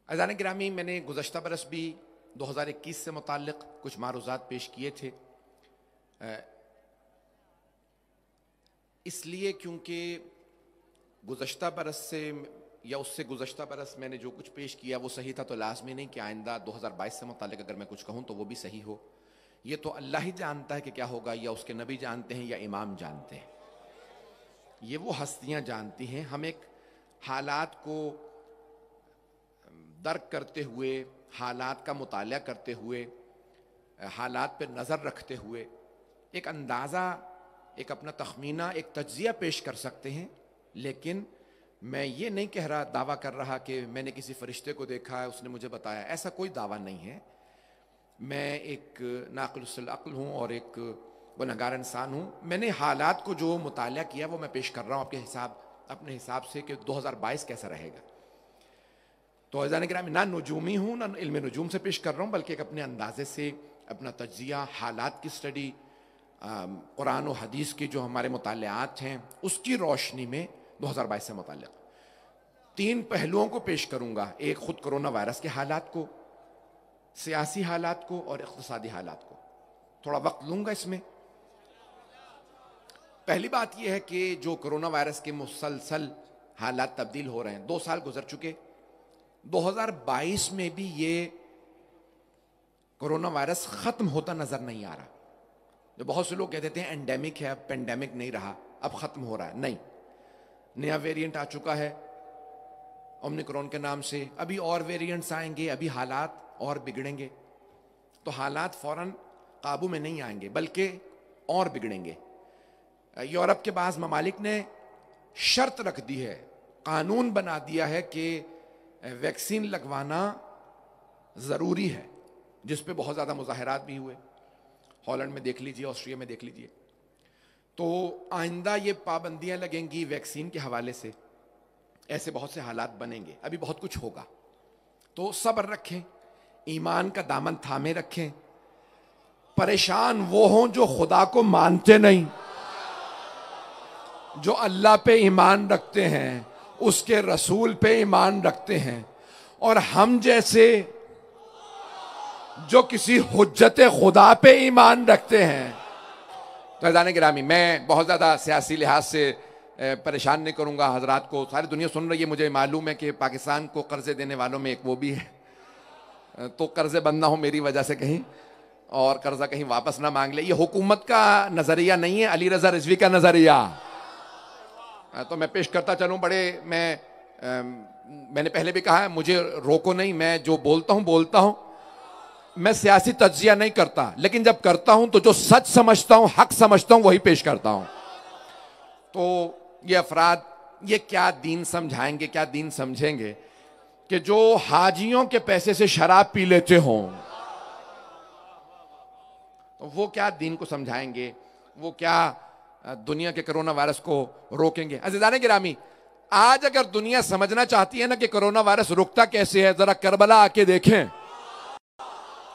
अज़ान गिरामी, मैंने गुज़श्ता बरस भी 2021 से मुताल्लिक़ कुछ मारूज़ात पेश किए थे, इसलिए क्योंकि गुज़श्ता बरस से या उससे गुज़श्ता बरस मैंने जो कुछ पेश किया वो सही था, तो लाज़मी नहीं कि आइंदा 2022 से मुताल्लिक़ अगर मैं कुछ कहूँ तो वो भी सही हो। ये तो अल्लाह ही जानता है कि क्या होगा, या उसके नबी जानते हैं या इमाम जानते हैं, ये वो हस्तियाँ जानती हैं। हम एक हालात को दर्क करते हुए, हालात का मुताला करते हुए, हालात पे नज़र रखते हुए एक अंदाज़ा, एक अपना तखमीना, एक तज्ज़िया पेश कर सकते हैं। लेकिन मैं ये नहीं कह रहा, दावा कर रहा कि मैंने किसी फ़रिश्ते को देखा है, उसने मुझे बताया, ऐसा कोई दावा नहीं है। मैं एक नाक़िल अक़्ल हूँ और एक गुनहगार इंसान हूँ। मैंने हालात को जो मुताला किया वो मैं पेश कर रहा हूँ अपने हिसाब से कि 2022 कैसा रहेगा। तो अज़ान गिरामी, ना नजूमी हूँ ना इल्म नजूम से पेश कर रहा हूँ, बल्कि एक अपने अंदाजे से अपना तज्ज़िया, हालात की स्टडी, कुरान और हदीस की जो हमारे मुतालियात हैं उसकी रोशनी में 2022 से मुताल्लिक़ 3 पहलुओं को पेश करूँगा। एक ख़ुद कोरोना वायरस के हालात को, सियासी हालात को और इक़्तिसादी हालात को। थोड़ा वक्त लूँगा इसमें। पहली बात यह है कि जो कोरोना वायरस के मुसलसल हालात तब्दील हो रहे हैं, 2 साल गुजर चुके, 2022 में भी ये कोरोना वायरस ख़त्म होता नज़र नहीं आ रहा। जो बहुत से लोग कहते थे एंडेमिक है, अब पेंडेमिक नहीं रहा, अब ख़त्म हो रहा है, नहीं, नया वेरिएंट आ चुका है ओमिक्रॉन के नाम से। अभी और वेरिएंट्स आएंगे, अभी हालात और बिगड़ेंगे। तो हालात फ़ौरन काबू में नहीं आएंगे, बल्कि और बिगड़ेंगे। यूरोप के बाज़ ममालिक ने शर्त रख दी है, कानून बना दिया है कि वैक्सीन लगवाना ज़रूरी है, जिस पे बहुत ज़्यादा मुज़ाहरात भी हुए। हॉलैंड में देख लीजिए, ऑस्ट्रिया में देख लीजिए। तो आइंदा ये पाबंदियां लगेंगी वैक्सीन के हवाले से, ऐसे बहुत से हालात बनेंगे, अभी बहुत कुछ होगा। तो सब्र रखें, ईमान का दामन थामे रखें। परेशान वो हों जो खुदा को मानते नहीं, जो अल्लाह पे ईमान रखते हैं, उसके रसूल पे ईमान रखते हैं, और हम जैसे जो किसी हुज्जत खुदा पे ईमान रखते हैं। तो अज़ान गिरामी, मैं बहुत ज़्यादा सियासी लिहाज से परेशान नहीं करूँगा हजरात को। सारी दुनिया सुन रही है, मुझे मालूम है कि पाकिस्तान को कर्ज़े देने वालों में एक वो भी है, तो कर्ज़े बंद ना हो मेरी वजह से कहीं, और कर्ज़ा कहीं वापस ना मांग ले। ये हुकूमत का नज़रिया नहीं है, अली रज़ा रिज़वी का नज़रिया। तो मैं पेश करता चलूँ। मैंने पहले भी कहा है, मुझे रोको नहीं, मैं जो बोलता हूँ। मैं सियासी तज्जिया नहीं करता, लेकिन जब करता हूं तो जो सच समझता हूं, हक समझता हूं, वही पेश करता हूं। तो ये अफराद ये क्या दीन समझाएंगे, क्या दीन समझेंगे कि जो हाजियों के पैसे से शराब पी लेते हों, तो वो क्या दीन को समझाएंगे, वो क्या दुनिया के कोरोना वायरस को रोकेंगे। अज़ीज़ान गिरामी, आज अगर दुनिया समझना चाहती है ना कि कोरोना वायरस रुकता कैसे है, जरा करबला आके देखें।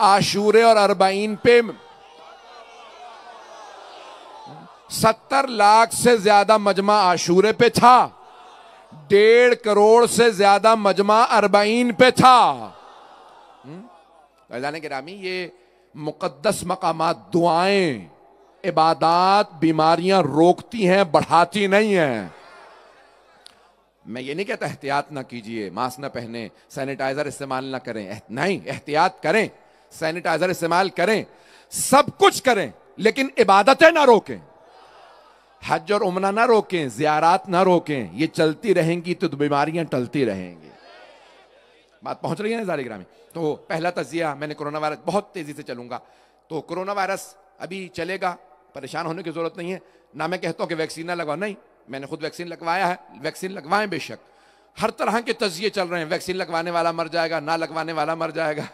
आशूरे और अरबाइन पे 70 लाख से ज्यादा मजमा आशूरे पे था, 1.5 करोड़ से ज्यादा मजमा अरबाइन पे था। अज़ान गिरामी, ये मुक़द्दस मकामात, दुआएं, इबादात बीमारियां रोकती हैं, बढ़ाती नहीं हैं। मैं ये नहीं कहता एहतियात ना कीजिए, मास्क ना पहने, सैनिटाइजर इस्तेमाल ना करें, नहीं, एहतियात करें, सैनिटाइजर इस्तेमाल करें, सब कुछ करें, लेकिन इबादतें ना रोकें, हज और उम्रा ना रोकें, ज़ियारात ना रोकें। ये चलती रहेंगी तो बीमारियां टलती रहेंगी। बात पहुंच रही है ना ज़ारी ग्रामी? तो पहला तज़िया मैंने कोरोना वायरस, बहुत तेजी से चलूंगा। तो कोरोना वायरस अभी चलेगा, परेशान होने की जरूरत नहीं है। ना मैं कहता हूं कि वैक्सीन ना लगवाओ, नहीं, मैंने खुद वैक्सीन लगवाया है, वैक्सीन लगवाएं बेशक। हर तरह के तज़िये चल रहे हैं, वैक्सीन लगवाने वाला मर जाएगा, ना लगवाने वाला मर जाएगा।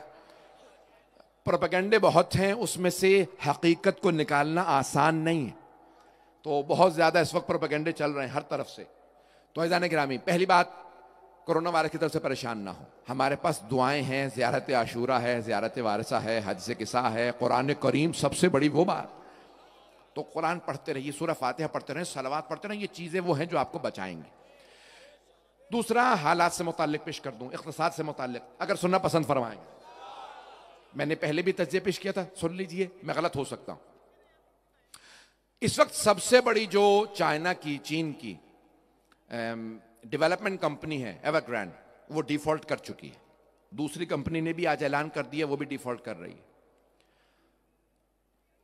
प्रोपेगेंडे बहुत हैं, उसमें से हकीकत को निकालना आसान नहीं है। तो बहुत ज़्यादा इस वक्त प्रोपेगेंडे चल रहे हैं हर तरफ से। तो अज़ीज़ान गिरामी, पहली बात, कोरोना वायरस की तरफ से परेशान ना हो। हमारे पास दुआएं हैं, ज़ियारत आशूरा है, ज़ियारत वारिसा है, हज से किसा है, कुरान करीम, सबसे बड़ी वो बात। तो कुरान पढ़ते रहिए, सूरह फातिहा पढ़ते रहें, सलावात पढ़ते रहें, ये चीज़ें वो हैं जो आपको बचाएंगी। दूसरा हालात से मुताल्लिक पेश कर दूं, इख्तिसाद से मुताल्लिक, अगर सुनना पसंद फरमाएंगे। मैंने पहले भी तज्जिया पेश किया था, सुन लीजिए, मैं गलत हो सकता हूं। इस वक्त सबसे बड़ी जो चाइना की, चीन की डेवलपमेंट कंपनी है एवरग्रांड, वो डिफॉल्ट कर चुकी है। दूसरी कंपनी ने भी आज ऐलान कर दिया, वो भी डिफॉल्ट कर रही है।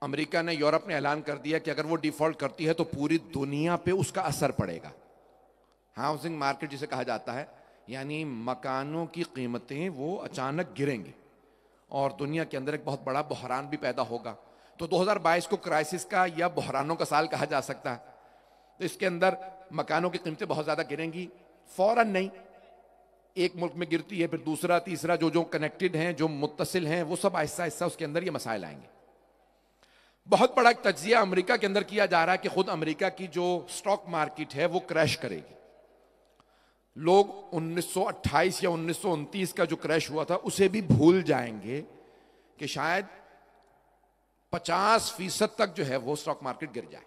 अमेरिका ने, यूरोप ने ऐलान कर दिया कि अगर वो डिफॉल्ट करती है तो पूरी दुनिया पे उसका असर पड़ेगा। हाउसिंग मार्केट जिसे कहा जाता है, यानी मकानों की कीमतें वो अचानक गिरेंगी और दुनिया के अंदर एक बहुत बड़ा बहरान भी पैदा होगा। तो 2022 को क्राइसिस का या बहरानों का साल कहा जा सकता है। तो इसके अंदर मकानों की कीमतें बहुत ज्यादा गिरेंगी, फौरन नहीं, एक मुल्क में गिरती है फिर दूसरा, तीसरा, जो जो कनेक्टेड हैं, जो मुत्तसिल हैं, वो सब आहिस्ता आहिस्ता उसके अंदर ये मसाइल आएंगे। बहुत बड़ा तज्जिया अमेरिका के अंदर किया जा रहा है कि खुद अमेरिका की जो स्टॉक मार्केट है वो क्रैश करेगी। लोग 1928 या 1929 का जो क्रैश हुआ था उसे भी भूल जाएंगे कि शायद 50% तक जो है वो स्टॉक मार्केट गिर जाए।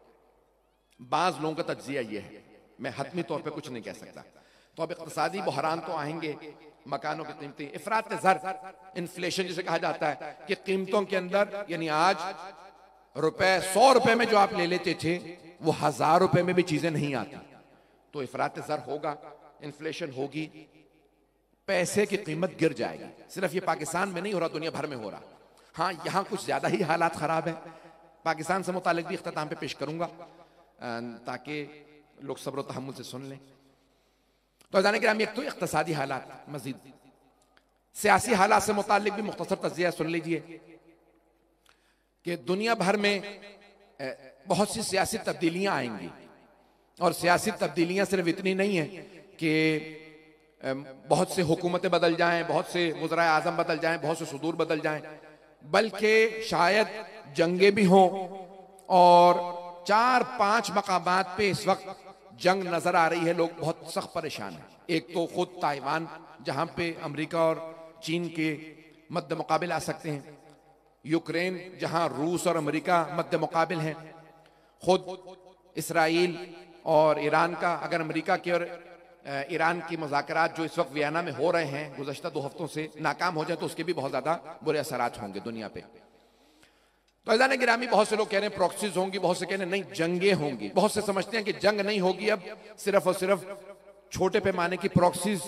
बाज लोगों का तज्जिया ये है, मैं हतमी तौर पे कुछ नहीं कह सकता। तो अब इक्तिसादी बहरान तो आएंगे, मकानों की कीमतें, इफरात ज़र, इन्फ्लेशन जिसे कहा जाता है कि कीमतों के अंदर, यानी आज रुपए 100 रुपए में जो आप ले लेते थे वो 1000 रुपए में भी चीजें नहीं आती। तो इफरात ज़र होगा, इन्फ्लेशन होगी, पैसे की कीमत गिर जाएगी। सिर्फ ये पाकिस्तान में नहीं हो रहा, दुनिया भर में हो रहा। हाँ, यहां कुछ ज्यादा ही हालात खराब है। पाकिस्तान से मुतालिक भी इख्तिताम पे पेश करूंगा ताकि लोग सब्र और तहम्मुल से सुन लें। तो जाने के एक तो इख्तिसादी हालात, मजीद सियासी हालात से मुतालिक भी मुख्तसर तज़किया सुन लीजिए कि दुनिया भर में बहुत सी सियासी तब्दीलियां आएंगी। और सियासी तब्दीलियां सिर्फ इतनी नहीं है कि बहुत से हुकूमतें बदल जाएं, बहुत से वज़राए आज़म बदल जाएं, बहुत से सुदूर बदल जाएं, बल्कि शायद जंगें भी हों। और 4-5 मकामात पे इस वक्त जंग नजर आ रही है, लोग बहुत सख्त परेशान हैं। एक तो खुद ताइवान, जहां पे अमेरिका और चीन के मद्दे मुकाबिल आ सकते हैं। यूक्रेन, जहां रूस और अमेरिका मद्दे मुकाबिल हैं। खुद इसराइल और ईरान का, अगर अमेरिका के और ईरान की मुज़ाकरात जो इस वक्त वियना में हो रहे हैं गुज़श्ता 2 हफ्तों से, नाकाम हो जाए तो उसके भी बहुत ज्यादा बुरे असरात होंगे दुनिया पे। तो अज़ान गिरामी, बहुत से लोग कह रहे हैं प्रॉक्सीज होंगी, बहुत से कह रहे हैं नहीं जंगें होंगी, बहुत से समझते हैं कि जंग नहीं होगी, अब सिर्फ और सिर्फ छोटे पैमाने की प्रॉक्सीज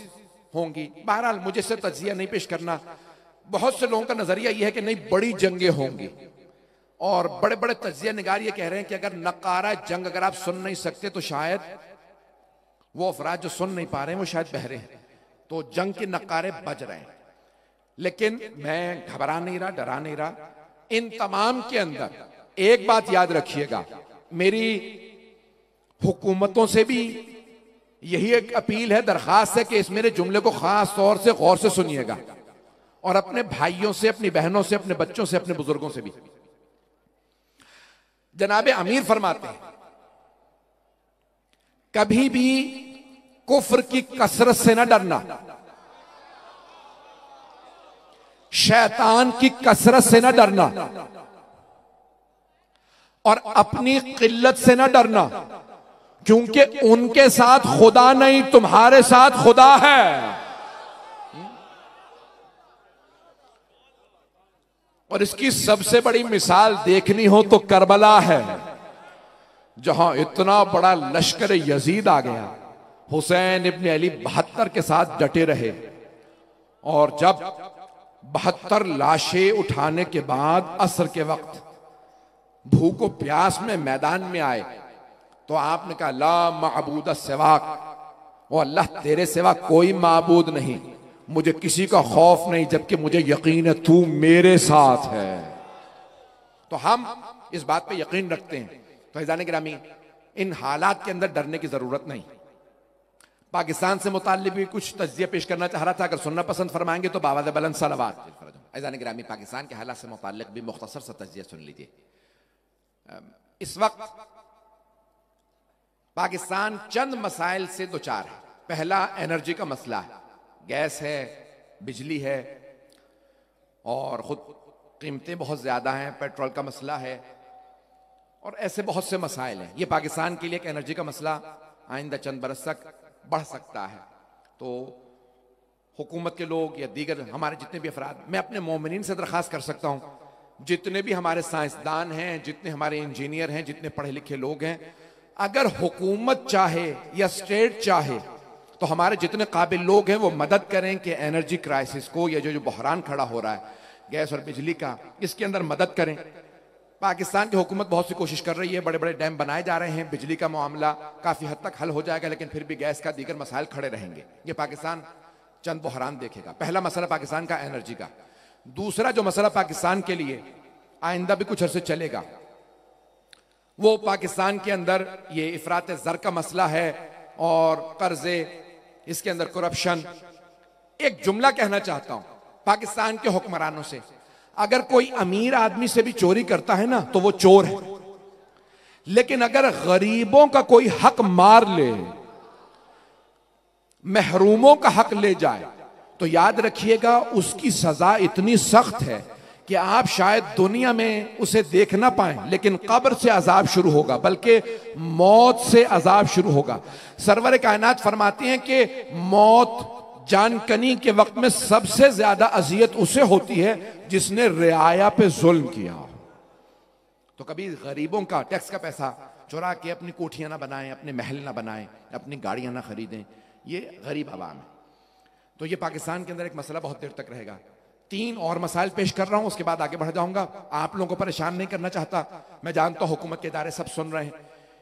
होंगी। बहरहाल मुझे इससे तज्जिया नहीं पेश करना। बहुत से लोगों का नजरिया यह है कि नहीं, बड़ी जंगें होंगी। और बड़े बड़े तज्जिया निगार ये कह रहे हैं कि अगर नकारा जंग अगर आप सुन नहीं सकते तो शायद वो अफराद जो सुन नहीं पा रहे हैं वो शायद बहरे हैं, तो जंग के नकारे बज रहे हैं। लेकिन मैं घबरा नहीं रहा, डरा नहीं रहा। इन तमाम के अंदर एक बात याद रखिएगा, मेरी हुकूमतों से भी यही एक अपील है, दरखास्त है कि इस मेरे जुमले को खास तौर से गौर से सुनिएगा, और अपने भाइयों से, अपनी बहनों से, अपने बच्चों से, अपने बुजुर्गों से भी। जनाबे अमीर फरमाते हैं, कभी भी कुफ्र की कसरत से ना डरना, शैतान की कसरत से ना डरना, और अपनी किल्लत से ना डरना, क्योंकि उनके साथ खुदा नहीं, तुम्हारे साथ खुदा है। और इसकी सबसे बड़ी मिसाल देखनी हो तो करबला है, जहां इतना बड़ा लश्कर यजीद आ गया। हुसैन इब्न अली 72 के साथ डटे रहे, और जब 72 लाशें उठाने के बाद असर के वक्त भूख और प्यास में मैदान में आए तो आपने कहा ला माबूद सिवाक, ओ अल्लाह तेरे सिवा कोई माबूद नहीं, मुझे किसी का खौफ नहीं, जबकि मुझे यकीन है तू मेरे साथ है। तो हम इस बात पे यकीन रखते हैं। तो फैजान गिरामी, इन हालात के अंदर डरने की जरूरत नहीं। पाकिस्तान से मुताल्लिक भी कुछ तज्जिया पेश करना चाह रहा था, अगर सुनना पसंद फरमाएंगे तो बावाज़ बुलंद सलावत। फैजान गिरामी, पाकिस्तान के हालात से मुताल्लिक भी मुख्तसर सा तज्जिया सुन लीजिए। इस वक्त पाकिस्तान चंद मसाइल से दो चार है। पहला एनर्जी का मसला है, गैस है, बिजली है, और खुद कीमतें बहुत ज्यादा हैं, पेट्रोल का मसला है, और ऐसे बहुत से मसाइल हैं। ये पाकिस्तान के लिए एक एनर्जी का मसला आइंदा चंद बरस तक बढ़ सकता है। तो हुकूमत के लोग या दीगर हमारे जितने भी अफराद, मैं अपने मोमिनीन से दरख्वास्त कर सकता हूं, जितने भी हमारे साइंसदान हैं, जितने हमारे इंजीनियर हैं, जितने पढ़े लिखे लोग हैं, अगर हुकूमत चाहे या स्टेट चाहे तो हमारे जितने काबिल लोग हैं वो मदद करें कि एनर्जी क्राइसिस को, या जो बहरान खड़ा हो रहा है गैस और बिजली का, इसके अंदर मदद करें। पाकिस्तान की हुकूमत बहुत सी कोशिश कर रही है, बड़े बड़े डैम बनाए जा रहे हैं, बिजली का मामला काफी हद तक हल हो जाएगा, लेकिन फिर भी गैस का दीगर मसाइल खड़े रहेंगे। ये पाकिस्तान चंद बहरान देखेगा। पहला मसला पाकिस्तान का एनर्जी का। दूसरा जो मसला पाकिस्तान के लिए आइंदा भी कुछ अरसे चलेगा, वो पाकिस्तान के अंदर ये इफरात ज़र का मसला है और कर्जे, इसके अंदर करप्शन। एक जुमला कहना चाहता हूं पाकिस्तान के हुक्मरानों से, अगर कोई अमीर आदमी से भी चोरी करता है ना तो वो चोर है, लेकिन अगर गरीबों का कोई हक मार ले, महरूमों का हक ले जाए, तो याद रखिएगा उसकी सजा इतनी सख्त है कि आप शायद दुनिया में उसे देख ना पाएं, लेकिन कब्र से अजाब शुरू होगा, बल्कि मौत से अजाब शुरू होगा। सरवर कायनात फरमाते हैं कि मौत जानकनी के वक्त में सबसे ज्यादा अजियत उसे होती है जिसने रियाया पे जुल्म किया। तो कभी गरीबों का टैक्स का पैसा चुरा के अपनी कोठियां ना बनाएं, अपने महल ना बनाएं, अपनी गाड़ियां ना खरीदें, ये गरीब आवाम है। तो ये पाकिस्तान के अंदर एक मसला बहुत देर तक रहेगा। 3 और मसाइल पेश कर रहा हूं, उसके बाद आगे बढ़ जाऊंगा। आप लोगों को परेशान नहीं करना चाहता, मैं जानता हूं हुकूमत के इदारे सब सुन रहे हैं।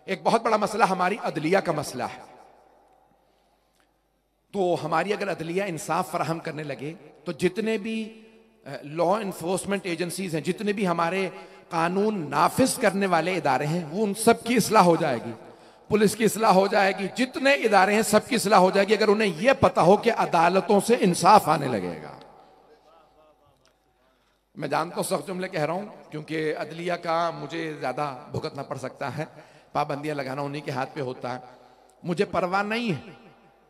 एक बहुत बड़ा मसला हमारी अदलिया का मसला है। तो हमारी अगर अदलिया इंसाफ फराहम करने लगे तो जितने भी लॉ इन्फोर्समेंट एजेंसीज हैं, जितने भी हमारे कानून नाफिज करने वाले इदारे हैं, वो उन सब की इस्लाह हो जाएगी। पुलिस की इस्लाह हो जाएगी, जितने इदारे हैं सबकी इस्लाह हो जाएगी, अगर उन्हें यह पता हो कि अदालतों से इंसाफ आने लगेगा। मैं जानता हूं सख्त जुमले कह रहा हूं, क्योंकि अदलिया का मुझे ज्यादा भुगतना पड़ सकता है, पाबंदियां लगाना उन्हीं के हाथ पे होता है। मुझे परवाह नहीं है।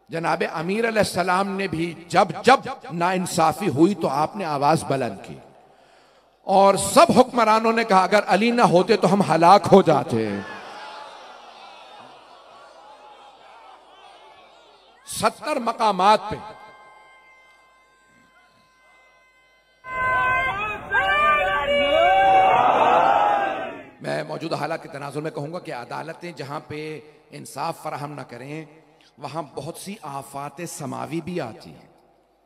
जनाब अमीर अलैहिस्सलाम ने भी जब जब नाइंसाफी हुई तो आपने आवाज बुलंद की, और सब हुक्मरानों ने कहा अगर अली ना होते तो हम हलाक हो जाते। 70 मकामात पे मैं मौजूदा हालात के तनाजुर में कहूंगा कि अदालतें जहां पे इंसाफ फराहम ना करें, वहां बहुत सी आफात समावी भी आती हैं।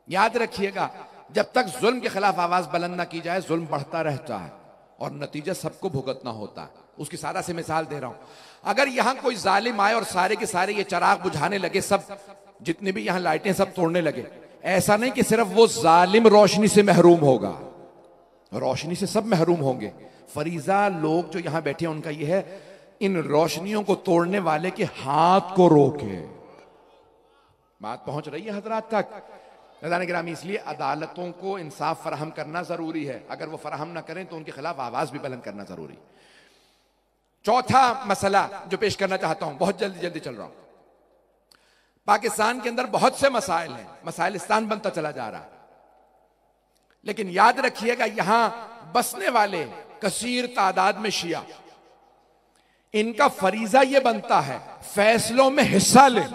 याद रखिएगा, जब तक जुल्म के खिलाफ आवाज बुलंद ना की जाए, जुल्म बढ़ता रहता है और नतीजा सबको भुगतना होता है। उसकी सादा से मिसाल दे रहा हूं। अगर यहां कोई जालिम आए और सारे के सारे ये चराग बुझाने लगे, सब जितने भी यहां लाइटें सब तोड़ने लगे, ऐसा नहीं कि सिर्फ वो जालिम रोशनी से महरूम होगा, रोशनी से सब महरूम होंगे। फरीजा लोग जो यहां बैठे हैं उनका यह है, इन रोशनियों को तोड़ने वाले के हाथ को रोके। बात पहुंच रही है हजरात तक? नज़ारे गिरामी, इसलिए अदालतों को इंसाफ फराहम करना जरूरी है। अगर वो फराहम ना करें तो उनके खिलाफ आवाज भी बुलंद करना जरूरी। चौथा मसला जो पेश करना चाहता हूं, बहुत जल्दी जल्दी चल रहा हूं। पाकिस्तान के अंदर बहुत से मसाइल हैं, मसाइलिस्तान बनता चला जा रहा है, लेकिन याद रखिएगा यहां बसने वाले कसीर तादाद में शिया, इनका फरीजा यह बनता है फैसलों में हिस्सा लें,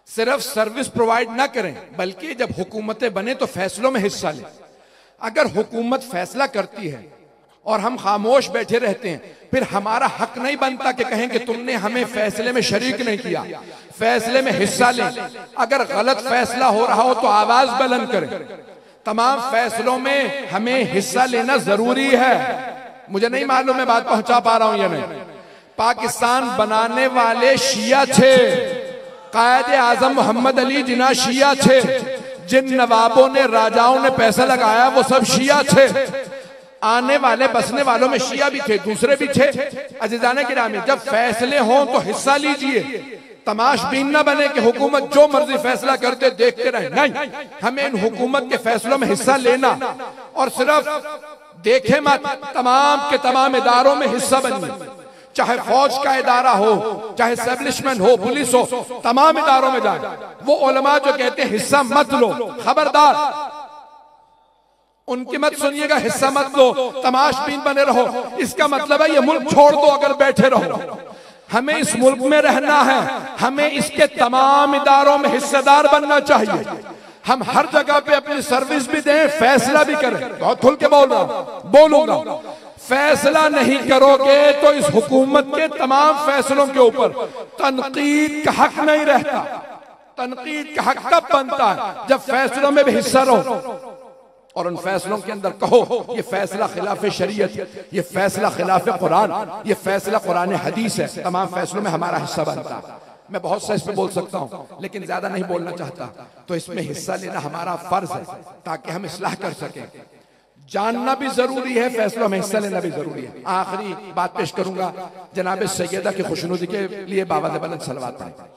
सिर्फ सर्विस प्रोवाइड ना करें, बल्कि जब हुकूमतें बने तो फैसलों में हिस्सा लें। अगर हुकूमत फैसला करती है और हम खामोश बैठे रहते हैं, फिर हमारा हक नहीं बनता कि कहें कि तुमने हमें फैसले में शरीक नहीं किया। फैसले में हिस्सा लें। अगर गलत फैसला हो रहा हो तो आवाज बुलंद करें। तमाम फैसलों में हमें हिस्सा लेना जरूरी है। मुझे नहीं मालूम मैं बात पहुंचा पा रहा हूं या नहीं। पाकिस्तान बनाने वाले शिया थे, कायदे आजम मोहम्मद अली जिन्ना शिया थे, जिन नवाबों ने राजाओं ने पैसा लगाया वो सब शिया थे। आने वाले बसने वालों में शिया भी थे, दूसरे भी थे। अजीजाने गिरामी, जब फैसले हों तो हिस्सा लीजिए। तमाशबीन न बने कि हुकूमत जो मर्जी फैसला करते देखते रहे। नहीं, हमें इन हुकूमत के फैसलों में हिस्सा लेना और सिर्फ देखे मत, तमाम के तमाम इदारों में हिस्सा बनिए। चाहे फौज का इदारा हो, चाहे एस्टेब्लिशमेंट हो, पुलिस हो, तमाम इदारों में जाए। वो उलमा जो कहते हैं हिस्सा मत लो, खबरदार, उनकी मत सुनिएगा, हिस्सा मत लो, तमाशबीन बने रहो। इसका मतलब है ये मुल्क छोड़ दो अगर बैठे रहो। हमें इस मुल्क में रहना है, हमें इसके तमाम इदारों में हिस्सेदार बनना चाहिए। हम हर जगह पे अपनी सर्विस भी दें, फैसला भी करें। बहुत खुल के बोलूंगा, फैसला नहीं करोगे तो इस हुकूमत के तमाम फैसलों के ऊपर तनकीद का हक नहीं रहता। तनकीद का हक तब बनता है जब फैसलों में भी हिस्सा रहो और उन फैसलों के अंदर कहो ये फैसला खिलाफ शरीयत, ये फैसला खिलाफ कुरान, ये फैसला कुरान हदीस है। तमाम फैसलों में हमारा हिस्सा बनता है। मैं बहुत सा इसमें बोल सकता हूं, लेकिन ज्यादा नहीं बोलना चाहता। तो इसमें हिस्सा लेना हमारा फर्ज है ताकि हम इस्लाह कर सकें। जानना भी जरूरी है, फैसलों में हिस्सा लेना भी जरूरी है। आखिरी बात पेश करूंगा, जनाब सैयदा की खुशनुदी के लिए बाबा ने बुलंद सलवात पढ़े।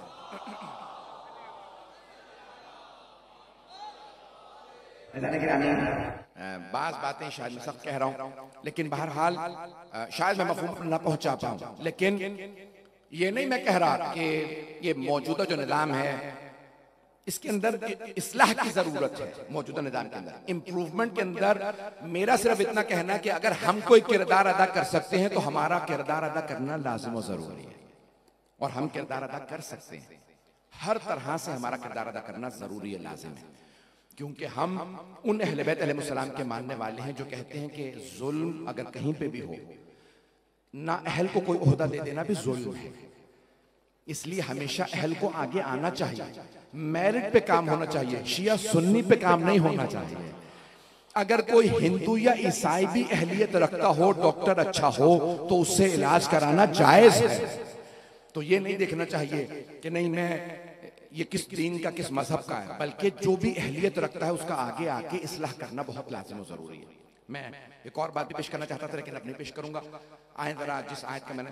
बात बातें शायद मैं सब कह रहा हूं, लेकिन बहरहाल शायद मैं मफहूम ना पहुंचा पाऊं, लेकिन ये नहीं मैं कह रहा कि ये मौजूदा जो निज़ाम है इसके अंदर इस्लाह की जरूरत है। मौजूदा निज़ाम के अंदर इम्प्रूवमेंट के अंदर मेरा सिर्फ इतना कहना है कि अगर हम कोई किरदार अदा कर सकते हैं तो हमारा किरदार अदा करना लाजिम और जरूरी है, और हम किरदार अदा कर सकते हैं। हर तरह से हमारा किरदार अदा करना जरूरी है, लाजिम है, क्योंकि हम उन अहले बैत अलैहिस्सलाम के मानने वाले हैं जो कहते हैं कि जुल्म अगर कहीं पे भी हो, ना अहल को कोई ओहदा दे देना भी जुल्म है। इसलिए हमेशा अहल को आगे आना चाहिए, मेरिट पे काम होना चाहिए, शिया सुन्नी पे काम नहीं होना चाहिए। अगर कोई हिंदू या ईसाई भी अहलियत रखता हो, डॉक्टर अच्छा हो, तो उससे इलाज कराना जायज है। तो ये नहीं देखना चाहिए कि नहीं मैं ये किस दीन का किस मजहब का है, बल्कि जो भी अहलियत रखता है उसका आगे आके इस्लाह करना बहुत लाजिम और जरूरी है। मैं एक और बात भी पेश करना चाहता था, लेकिन अब नहीं पेश करूंगा। आए जरा जिस आयत का मैंने